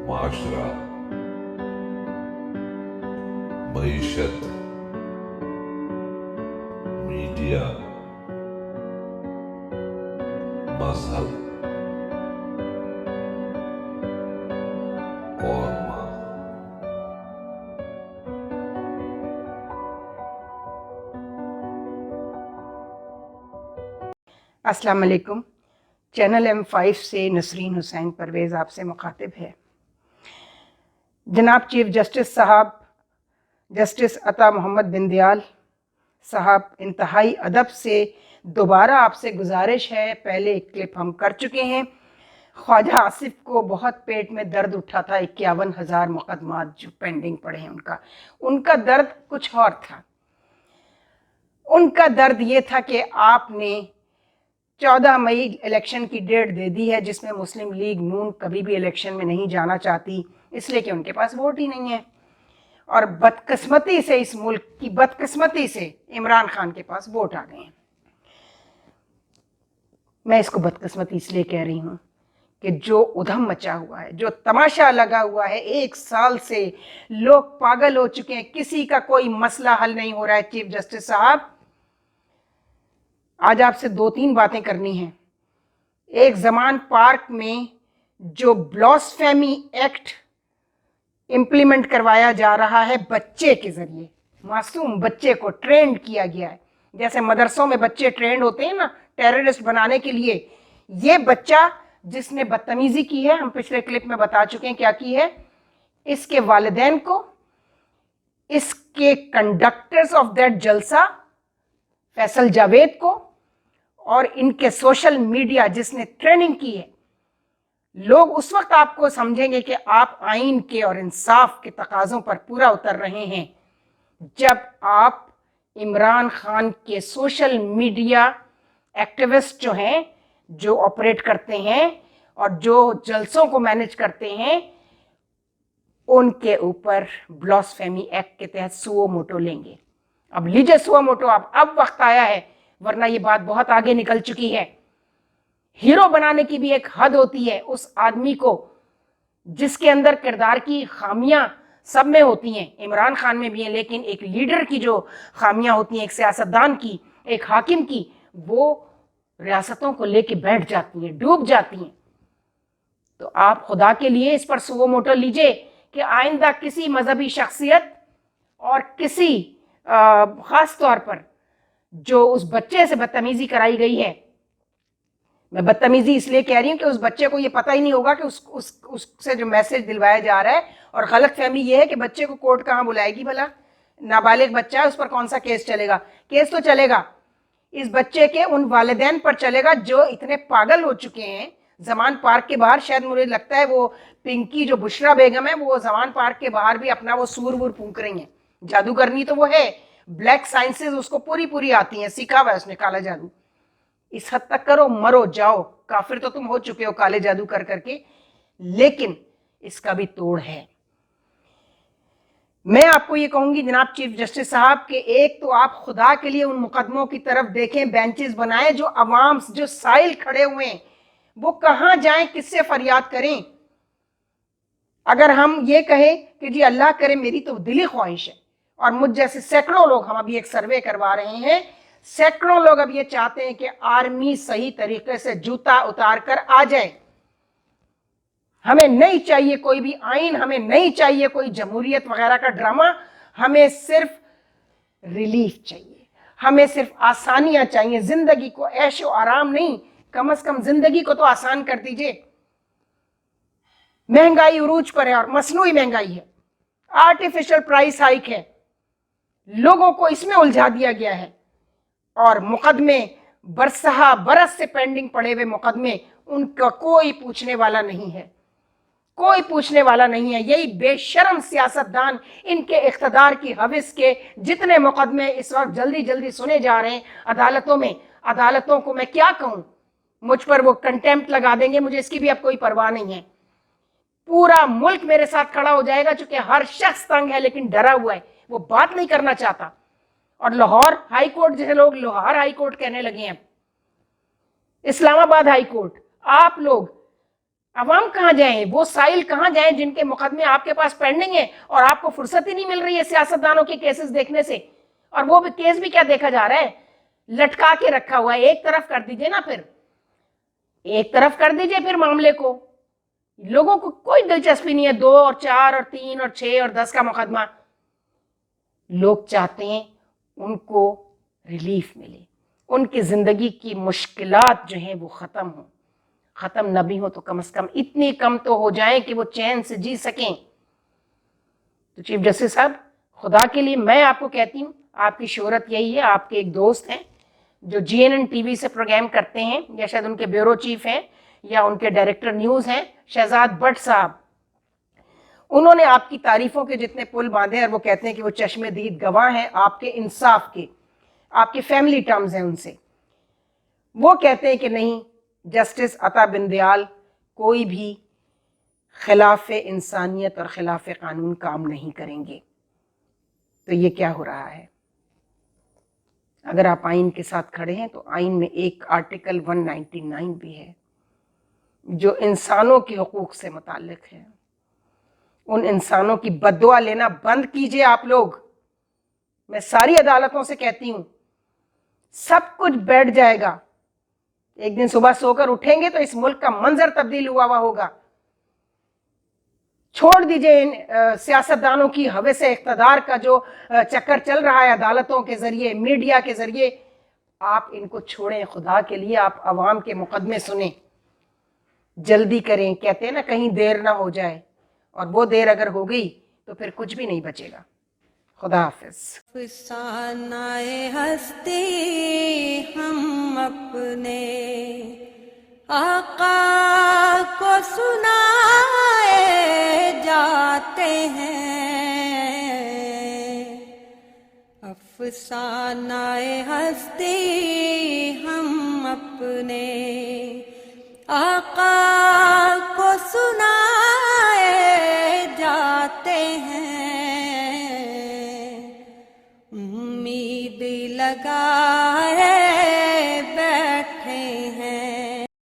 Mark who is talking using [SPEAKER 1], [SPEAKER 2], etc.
[SPEAKER 1] معاشرہ، معیشت، میڈیا، مذہب اور ماں۔
[SPEAKER 2] السلام علیکم۔ چینل M5 سے نسرین حسین پرویز آپ سے مخاطب ہے۔ جناب چیف جسٹس صاحب جسٹس عطا محمد بندیال صاحب، انتہائی ادب سے دوبارہ آپ سے گزارش ہے، پہلے ایک کلپ ہم کر چکے ہیں۔ خواجہ آصف کو بہت پیٹ میں درد اٹھا تھا، 51,000 مقدمات جو پینڈنگ پڑے ہیں ان کا درد کچھ اور تھا۔ ان کا درد یہ تھا کہ آپ نے 14 مئی الیکشن کی ڈیٹ دے دی ہے، جس میں مسلم لیگ نون کبھی بھی الیکشن میں نہیں جانا چاہتی، اس لیے کہ ان کے پاس ووٹ ہی نہیں ہے۔ اور بدقسمتی سے، اس ملک کی بدقسمتی سے، عمران خان کے پاس ووٹ آ گئے ہیں۔ میں اس کو بدقسمتی اس لیے کہہ رہی ہوں کہ جو ادھم مچا ہوا ہے، جو تماشا لگا ہوا ہے، 1 سال سے لوگ پاگل ہو چکے ہیں، کسی کا کوئی مسئلہ حل نہیں ہو رہا ہے۔ چیف جسٹس صاحب، آج آپ سے 2-3 باتیں کرنی ہیں۔ ایک، زمان پارک میں جو بلاسفیمی ایکٹ امپلیمنٹ کروایا جا رہا ہے بچے کے ذریعے، معصوم بچے کو ٹرینڈ کیا گیا ہے، جیسے مدرسوں میں بچے ٹرینڈ ہوتے ہیں نا ٹیررسٹ بنانے کے لیے، یہ بچہ جس نے بدتمیزی کی ہے، ہم پچھلے کلپ میں بتا چکے ہیں کیا کی ہے، اس کے والدین کو، اس کے کنڈکٹرز آف دیٹ جلسہ فیصل جاوید کو، اور ان کے سوشل میڈیا جس نے ٹریننگ کی ہے، لوگ اس وقت آپ کو سمجھیں گے کہ آپ آئین کے اور انصاف کے تقاضوں پر پورا اتر رہے ہیں، جب آپ عمران خان کے سوشل میڈیا ایکٹیوسٹ جو ہیں، جو آپریٹ کرتے ہیں اور جو جلسوں کو مینج کرتے ہیں، ان کے اوپر بلاسفیمی ایکٹ کے تحت سو موٹو لیں گے۔ اب لیجیے سو موٹو، اب وقت آیا ہے، ورنہ یہ بات بہت آگے نکل چکی ہے۔ ہیرو بنانے کی بھی ایک حد ہوتی ہے اس آدمی کو جس کے اندر کردار کی خامیاں سب میں ہوتی ہیں، عمران خان میں بھی ہیں، لیکن ایک لیڈر کی جو خامیاں ہوتی ہیں، ایک سیاستدان کی، ایک حاکم کی، وہ ریاستوں کو لے کے بیٹھ جاتی ہیں، ڈوب جاتی ہیں۔ تو آپ خدا کے لیے اس پر سو موٹو لیجئے کہ آئندہ کسی مذہبی شخصیت اور کسی خاص طور پر جو اس بچے سے بدتمیزی کرائی گئی ہے، میں بدتمیزی اس لیے کہہ رہی ہوں کہ اس بچے کو یہ پتہ ہی نہیں ہوگا کہ اس سے جو میسج دلوایا جا رہا ہے، اور غلط فہمی یہ ہے کہ بچے کو کورٹ کہاں بلائے گی بھلا، نابالغ بچہ ہے، اس پر کون سا کیس چلے گا؟ کیس تو چلے گا اس بچے کے ان والدین پر چلے گا جو اتنے پاگل ہو چکے ہیں۔ زمان پارک کے باہر، شاید مجھے لگتا ہے وہ پنکی جو بشرا بیگم ہے، وہ زمان پارک کے باہر بھی اپنا وہ سور وور پھونک رہی ہیں۔ جادوگرنی تو وہ ہے، بلیک سائنسز اس کو پوری آتی ہیں، سیکھا ہوا ہے اس نے کالا جادو۔ اس حد تک کرو، مرو جاؤ، کافر تو تم ہو چکے ہو کالے جادو کر کے، لیکن اس کا بھی توڑ ہے۔ میں آپ کو یہ کہوں گی جناب چیف جسٹس صاحب کہ ایک تو آپ خدا کے لیے ان مقدموں کی طرف دیکھیں، بینچز بنائیں، جو عوام جو سائل کھڑے ہوئے ہیں وہ کہاں جائیں، کس سے فریاد کریں؟ اگر ہم یہ کہیں کہ جی اللہ کرے، میری تو دلی خواہش ہے، اور مجھ جیسے سینکڑوں لوگ، ہم ابھی ایک سروے کروا رہے ہیں، سینکڑوں لوگ اب یہ چاہتے ہیں کہ آرمی صحیح طریقے سے جوتا اتار کر آ جائے۔ ہمیں نہیں چاہیے کوئی بھی آئین، ہمیں نہیں چاہیے کوئی جمہوریت وغیرہ کا ڈرامہ، ہمیں صرف ریلیف چاہیے، ہمیں صرف آسانیاں چاہیے، زندگی کو عیش و آرام نہیں، کم از کم زندگی کو تو آسان کر دیجئے۔ مہنگائی عروج پر ہے، اور مصنوعی مہنگائی ہے، آرٹیفیشل پرائس ہائیک ہے، لوگوں کو اس میں الجھا دیا گیا ہے، اور مقدمے برسہ برس سے پینڈنگ پڑے ہوئے مقدمے، ان کا کوئی پوچھنے والا نہیں ہے، کوئی پوچھنے والا نہیں ہے۔ یہی بے شرم سیاستدان، ان کے اقتدار کی ہوس کے جتنے مقدمے اس وقت جلدی سنے جا رہے ہیں عدالتوں میں، عدالتوں کو میں کیا کہوں، مجھ پر وہ کنٹیمپٹ لگا دیں گے، مجھے اس کی بھی اب کوئی پرواہ نہیں ہے۔ پورا ملک میرے ساتھ کھڑا ہو جائے گا، چونکہ ہر شخص تنگ ہے لیکن ڈرا ہوا ہے، وہ بات نہیں کرنا چاہتا۔ اور لاہور ہائی کورٹ جیسے لوگ لاہور ہائی کورٹ کہنے لگے ہیں، اسلام آباد ہائی کورٹ، آپ لوگ عوام کہاں جائیں؟ وہ سائل کہاں جائیں جن کے مقدمے آپ کے پاس پینڈنگ ہیں اور آپ کو فرصت ہی نہیں مل رہی ہے سیاستدانوں کے کیسز دیکھنے سے؟ اور وہ کیس بھی کیا دیکھا جا رہا ہے؟ لٹکا کے رکھا ہوا ہے. ایک طرف کر دیجئے نا، پھر ایک طرف کر دیجئے پھر معاملے کو. لوگوں کو کوئی دلچسپی نہیں ہے 2 اور 4 اور 3 اور 6 اور 10 کا مقدمہ. لوگ چاہتے ہیں ان کو ریلیف ملے، ان کی زندگی کی مشکلات جو ہیں وہ ختم ہوں. ختم نہ بھی ہو تو کم از کم اتنی کم تو ہو جائیں کہ وہ چین سے جی سکیں. تو چیف جسٹس صاحب، خدا کے لیے میں آپ کو کہتی ہوں، آپ کی شہرت یہی ہے. آپ کے ایک دوست ہیں جو GNN TV سے پروگرام کرتے ہیں، یا شاید ان کے بیورو چیف ہیں یا ان کے ڈائریکٹر نیوز ہیں، شہزاد بٹ صاحب. انہوں نے آپ کی تعریفوں کے جتنے پل باندھے اور وہ کہتے ہیں کہ وہ چشم دید گواہ ہیں آپ کے انصاف کے، آپ کے فیملی ٹرمز ہیں ان سے. وہ کہتے ہیں کہ نہیں، جسٹس عطا بندیال کوئی بھی خلاف انسانیت اور خلاف قانون کام نہیں کریں گے. تو یہ کیا ہو رہا ہے؟ اگر آپ آئین کے ساتھ کھڑے ہیں تو آئین میں ایک آرٹیکل 199 بھی ہے جو انسانوں کے حقوق سے متعلق ہے. ان انسانوں کی بددعا لینا بند کیجئے آپ لوگ. میں ساری عدالتوں سے کہتی ہوں، سب کچھ بیٹھ جائے گا. ایک دن صبح سو کر اٹھیں گے تو اس ملک کا منظر تبدیل ہوا ہوگا. چھوڑ دیجئے ان سیاستدانوں کی ہوس اقتدار کا جو چکر چل رہا ہے عدالتوں کے ذریعے، میڈیا کے ذریعے. آپ ان کو چھوڑیں خدا کے لیے. آپ عوام کے مقدمے سنیں، جلدی کریں. کہتے ہیں نا کہیں دیر نہ ہو جائے، اور وہ دیر اگر ہو گئی تو پھر کچھ بھی نہیں بچے گا. خدا حافظ.
[SPEAKER 3] افسانۂ ہستی ہم اپنے آقا کو سنائے جاتے ہیں. افسانۂ ہستی ہم اپنے آقا کو سنائے جاتے ہیں. امید لگائے بیٹھے ہیں